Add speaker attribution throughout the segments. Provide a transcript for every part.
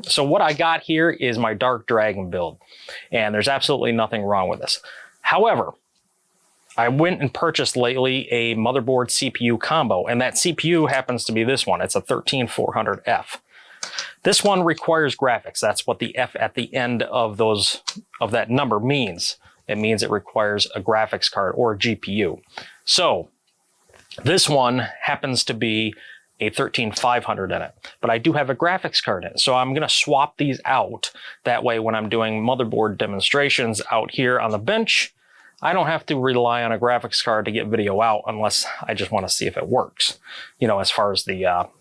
Speaker 1: So what I got here is my Dark Dragon build, and there's absolutely nothing wrong with this. However, I went and purchased lately a motherboard CPU combo, and that CPU happens to be this one. It's a 13400F. This one requires graphics. That's what the F at the end of that number means. It means it requires a graphics card or a GPU. So this one happens to be a 13500 in it, but I do have a graphics card in it. So I'm gonna swap these out. That way when I'm doing motherboard demonstrations out here on the bench, I don't have to rely on a graphics card to get video out unless I just want to see if it works, you know, as far as the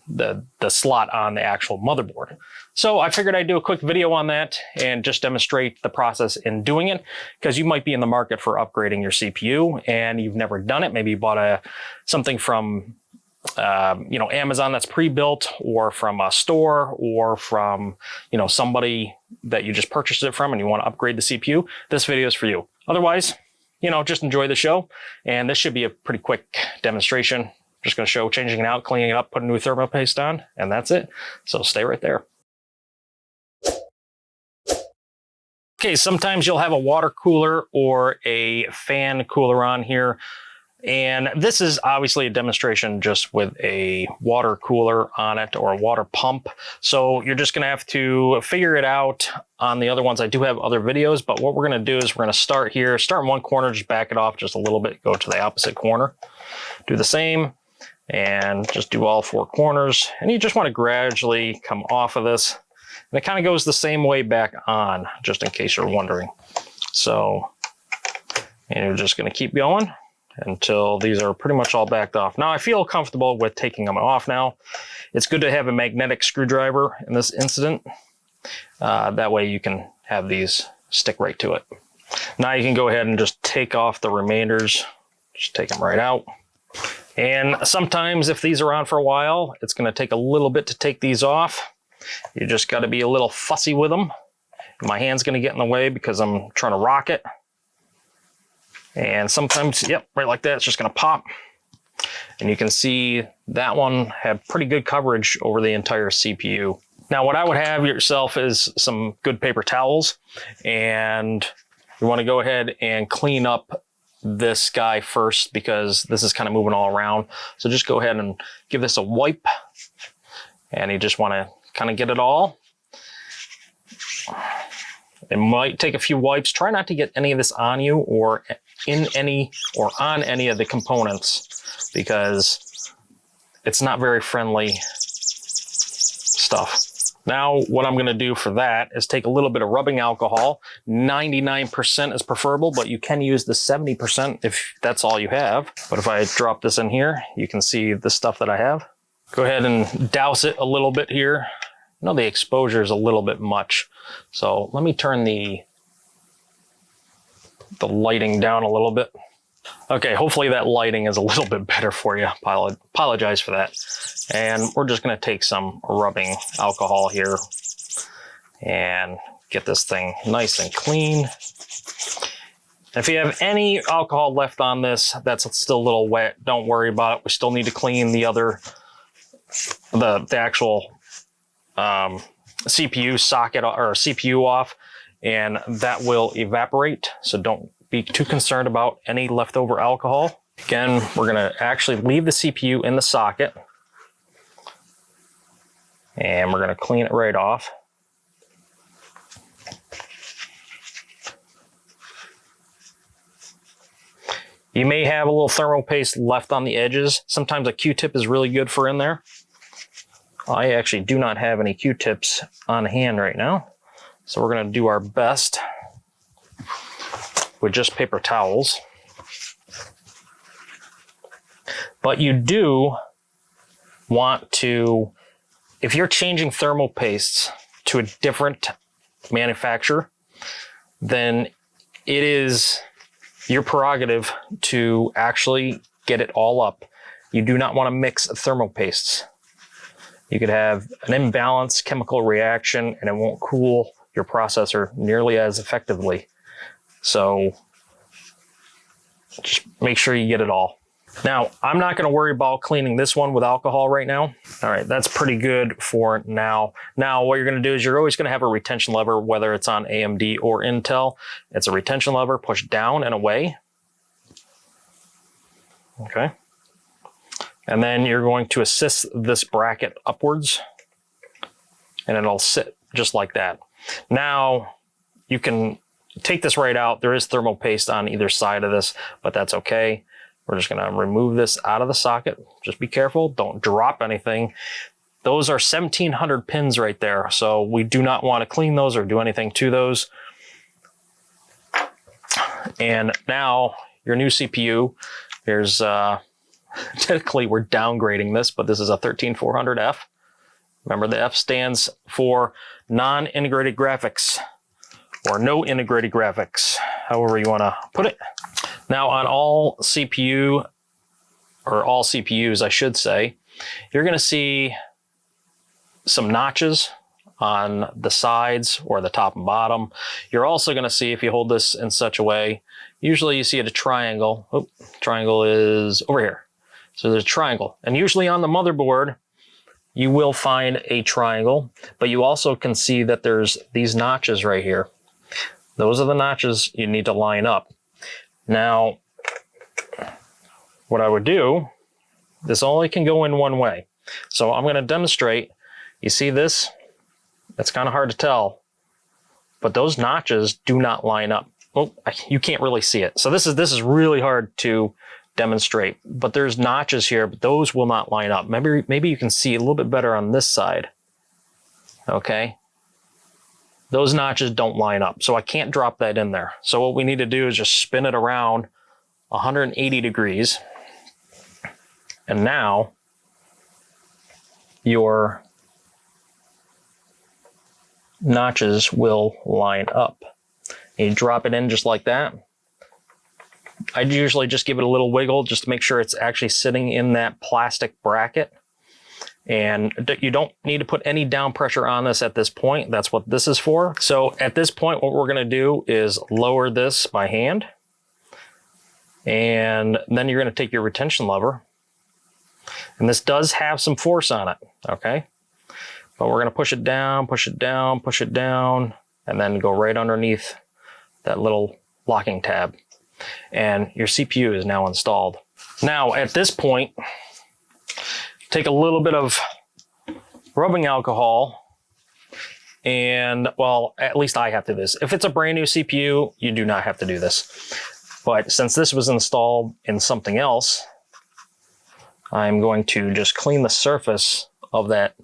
Speaker 1: slot on the actual motherboard. So I figured I'd do a quick video on that and just demonstrate the process in doing it, because you might be in the market for upgrading your CPU and you've never done it. Maybe you bought something from you know, Amazon that's pre-built, or from a store, or from, you know, somebody that you just purchased it from and you want to upgrade the CPU. This video is for you. Otherwise, you know, just enjoy the show. And this should be a pretty quick demonstration. Just going to show changing it out, cleaning it up, put a new thermal paste on, and that's it. So stay right there. Okay, sometimes you'll have a water cooler or a fan cooler on here. And this is obviously a demonstration just with a water cooler on it, or a water pump. So you're just gonna have to figure it out. On the other ones, I do have other videos, but what we're gonna do is we're gonna start here, start in one corner, just back it off just a little bit, go to the opposite corner, do the same, and just do all 4 corners. And you just wanna gradually come off of this. And it kind of goes the same way back on, just in case you're wondering. So, and you're just gonna keep going until these are pretty much all backed off. Now I feel comfortable with taking them off now. It's good to have a magnetic screwdriver in this incident. That way you can have these stick right to it. Now you can go ahead and just take off the remainders. Just take them right out. And sometimes if these are on for a while, it's gonna take a little bit to take these off. You just gotta be a little fussy with them. My hand's gonna get in the way because I'm trying to rock it. And sometimes, yep, right like that, it's just gonna pop. And you can see that one had pretty good coverage over the entire CPU. Now what I would have yourself is some good paper towels, and you wanna go ahead and clean up this guy first, because this is kind of moving all around. So just go ahead and give this a wipe, and you just wanna kind of get it all. It might take a few wipes. Try not to get any of this on you or in any or on any of the components, because it's not very friendly stuff. Now what I'm going to do for that is take a little bit of rubbing alcohol. 99% is preferable, but you can use the 70% if that's all you have. But if I drop this in here, you can see the stuff that I have. Go ahead and douse it a little bit here. I know the exposure is a little bit much, so let me turn the lighting down a little bit. Okay, hopefully that lighting is a little bit better for you. Apologize for that. And we're just gonna take some rubbing alcohol here and get this thing nice and clean. If you have any alcohol left on this that's still a little wet, don't worry about it. We still need to clean the actual CPU socket or CPU off, and that will evaporate. So don't be too concerned about any leftover alcohol. Again, we're gonna actually leave the CPU in the socket, and we're gonna clean it right off. You may have a little thermal paste left on the edges. Sometimes a Q-tip is really good for in there. I actually do not have any Q-tips on hand right now, so we're gonna do our best with just paper towels. But you do want to, if you're changing thermal pastes to a different manufacturer, then it is your prerogative to actually get it all up. You do not want to mix thermal pastes. You could have an imbalanced chemical reaction and it won't cool your processor nearly as effectively. So just make sure you get it all. Now, I'm not going to worry about cleaning this one with alcohol right now. All right, that's pretty good for now. Now, what you're going to do is you're always going to have a retention lever, whether it's on AMD or Intel. It's a retention lever, push down and away. Okay. And then you're going to assist this bracket upwards, and it'll sit just like that. Now, you can take this right out. There is thermal paste on either side of this, but that's okay. We're just going to remove this out of the socket. Just be careful. Don't drop anything. Those are 1,700 pins right there, so we do not want to clean those or do anything to those. And now your new CPU, here's, technically we're downgrading this, but this is a 13400F. Remember, the F stands for non-integrated graphics, or no integrated graphics, however you want to put it. Now on all CPU, or all CPUs, I should say, you're going to see some notches on the sides or the top and bottom. You're also going to see, if you hold this in such a way, usually you see a triangle. Oh, triangle is over here. So there's a triangle. And usually on the motherboard, you will find a triangle, but you also can see that there's these notches right here. Those are the notches you need to line up. Now, what I would do, this only can go in one way. So I'm going to demonstrate. You see this? It's kind of hard to tell, but those notches do not line up. Oh, you can't really see it. So this is really hard to demonstrate, but there's notches here, but those will not line up. Maybe you can see a little bit better on this side. Okay. Those notches don't line up, so I can't drop that in there. So what we need to do is just spin it around 180 degrees. And now your notches will line up. And you drop it in just like that. I'd usually just give it a little wiggle just to make sure it's actually sitting in that plastic bracket. And you don't need to put any down pressure on this at this point. That's what this is for. So at this point, what we're going to do is lower this by hand. And then you're going to take your retention lever. And this does have some force on it, okay? But we're going to push it down, push it down, push it down, and then go right underneath that little locking tab. And your CPU is now installed. Now, at this point, take a little bit of rubbing alcohol, and, well, at least I have to do this. If it's a brand new CPU, you do not have to do this. But since this was installed in something else, I'm going to just clean the surface of that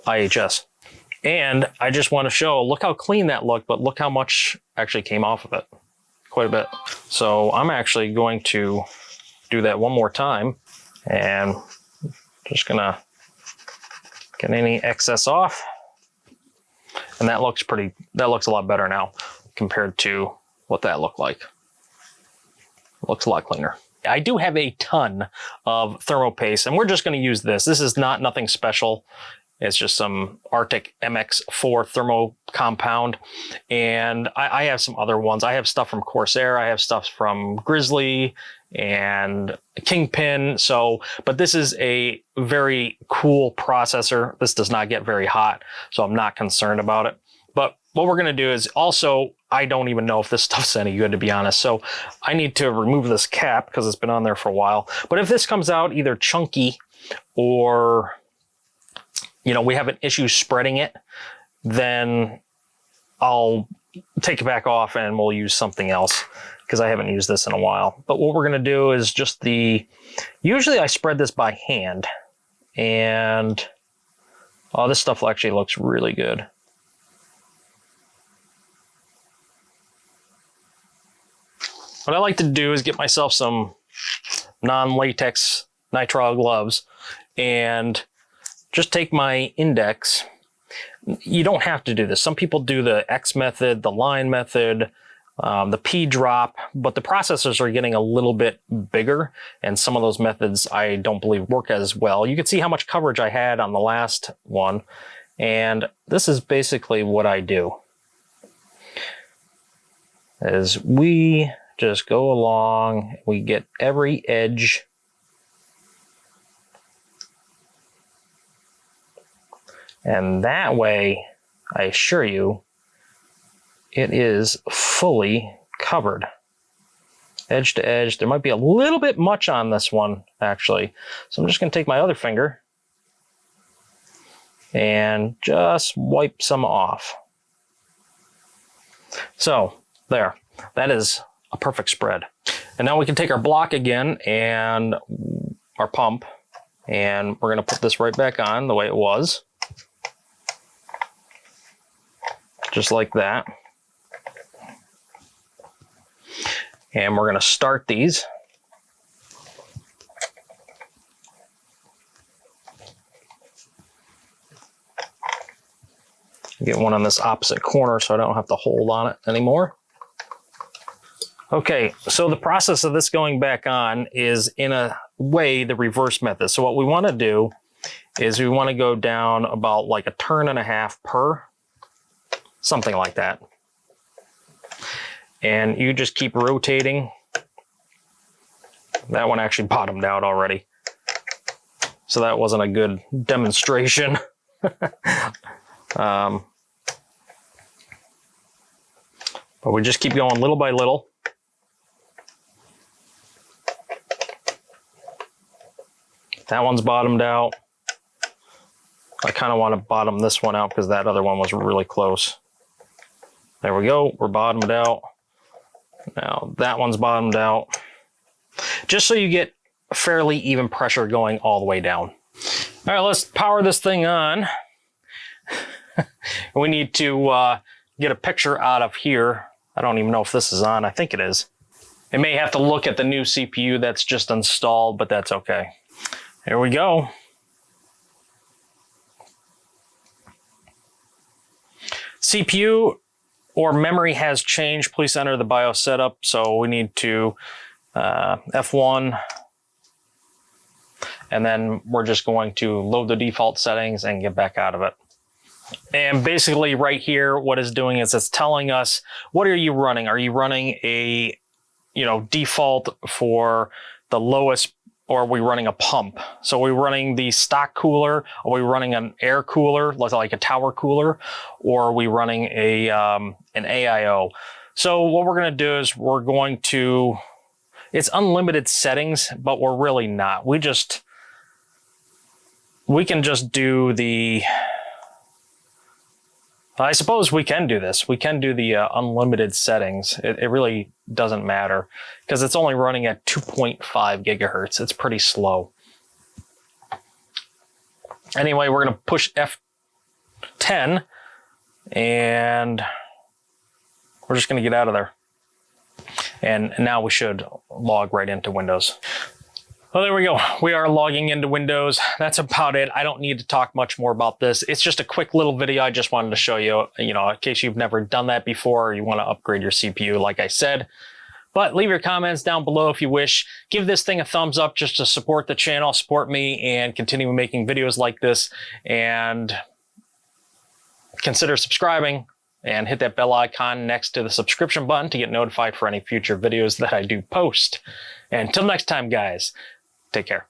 Speaker 1: IHS. And I just want to show, look how clean that looked, but look how much actually came off of it. Quite a bit. So I'm actually going to do that one more time. And just gonna get any excess off. And that looks a lot better now compared to what that looked like. It looks a lot cleaner. I do have a ton of thermal paste, and we're just gonna use this. This is nothing special. It's just some Arctic MX4 thermo compound. And I have some other ones. I have stuff from Corsair. I have stuff from Grizzly and Kingpin. So, but this is a very cool processor. This does not get very hot, so I'm not concerned about it. But what we're gonna do is also, I don't even know if this stuff's any good, to be honest. So I need to remove this cap because it's been on there for a while. But if this comes out either chunky or, you know, we have an issue spreading it, then I'll take it back off and we'll use something else, because I haven't used this in a while. But what we're going to do is just usually I spread this by hand, and oh, this stuff actually looks really good. What I like to do is get myself some non-latex nitrile gloves and just take my index. You don't have to do this. Some people do the X method, the line method, the P drop, but the processors are getting a little bit bigger, and some of those methods I don't believe work as well. You can see how much coverage I had on the last one, and this is basically what I do. Is we just go along. We get every edge. And that way, I assure you, it is fully covered. Edge to edge. There might be a little bit much on this one, actually. So I'm just going to take my other finger and just wipe some off. So, there. That is a perfect spread. And now we can take our block again and our pump, and we're going to put this right back on the way it was. Just like that. And we're going to start these. Get one on this opposite corner so I don't have to hold on it anymore. Okay, so the process of this going back on is in a way the reverse method. So what we want to do is we want to go down about like a turn and a half per, something like that. And you just keep rotating. That one actually bottomed out already. So that wasn't a good demonstration. But we just keep going little by little. That one's bottomed out. I kind of want to bottom this one out because that other one was really close. There we go, we're bottomed out. Now that one's bottomed out. Just so you get fairly even pressure going all the way down. All right, let's power this thing on. We need to get a picture out of here. I don't even know if this is on. I think it is. It may have to look at the new CPU that's just installed, but that's okay. Here we go. CPU or memory has changed. Please enter the BIOS setup. So we need to F1. And then we're just going to load the default settings and get back out of it. And basically right here, what it's doing is it's telling us, what are you running? Are you running a, default for the lowest, or are we running a pump? So are we running the stock cooler? Are we running an air cooler, like a tower cooler? Or are we running a an AIO? So what we're going to do is we're going to, it's unlimited settings, but we're really not. We can just do the, I suppose we can do this. We can do the unlimited settings. It really doesn't matter because it's only running at 2.5 gigahertz. It's pretty slow. Anyway, we're going to push F10 and we're just going to get out of there. And now we should log right into Windows. Well, there we go. We are logging into Windows. That's about it. I don't need to talk much more about this. It's just a quick little video. I just wanted to show you, in case you've never done that before or you want to upgrade your CPU, like I said. But leave your comments down below if you wish. Give this thing a thumbs up just to support the channel, support me, and continue making videos like this. And consider subscribing and hit that bell icon next to the subscription button to get notified for any future videos that I do post. And until next time, guys. Take care.